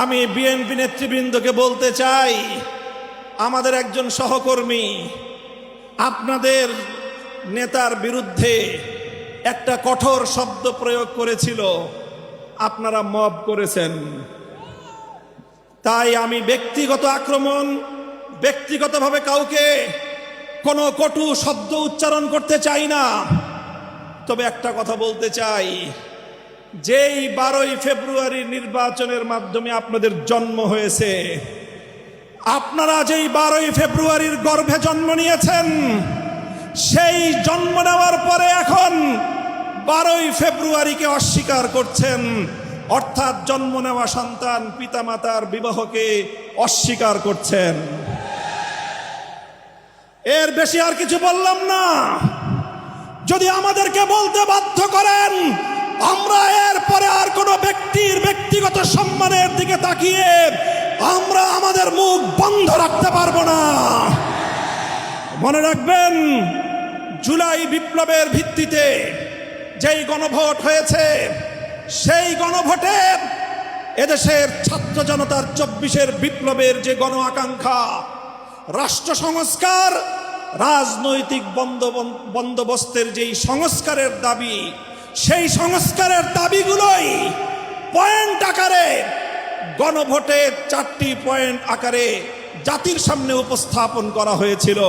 আমি বিএনপি নেতৃবৃন্দকে বলতে চাই, আমাদের একজন সহকর্মী আপনাদের নেতার বিরুদ্ধে একটা কঠোর শব্দ প্রয়োগ করেছিল, আপনারা মব করেছেন। তাই আমি ব্যক্তিগত আক্রমণ, ব্যক্তিগতভাবে কাউকে কোনো কটু শব্দ উচ্চারণ করতে চাই না। তবে একটা কথা বলতে চাই, যেই 12ই ফেব্রুয়ারি নির্বাচনের মাধ্যমে আপনাদের জন্ম হয়েছে, আপনারা যেই 12ই ফেব্রুয়ারির গর্ভে জন্ম নিয়েছেন, সেই জন্ম নেওয়ার পরে এখন 12ই ফেব্রুয়ারিকে অস্বীকার করছেন, অর্থাৎ জন্ম নেওয়া সন্তান পিতামাতার বিবাহকে অস্বীকার করছেন। এর বেশি আর কিছু বললাম না। যদি আমাদেরকে বলতে বাধ্য করেন, আমরা এরপরে আর কোনো ব্যক্তির ব্যক্তিগত সম্মানের দিকে তাকিয়ে আমরা আমাদের মুখ বন্ধ রাখতে পারবো না। মনে রাখবেন, জুলাই বিপ্লবের ভিত্তিতে যেই গণভোট হয়েছে, সেই গণভোটে এদেশের ছাত্র জনতার 24-এর বিপ্লবের যে গণ আকাঙ্ক্ষা, রাষ্ট্র সংস্কার, রাজনৈতিক বন্দোবস্তের যেই সংস্কারের দাবি, সেই সংস্কারের দাবিগুলোই পয়েন্ট আকারে গণভোটে 4টি পয়েন্ট আকারে জাতির সামনে উপস্থাপন করা হয়েছিল।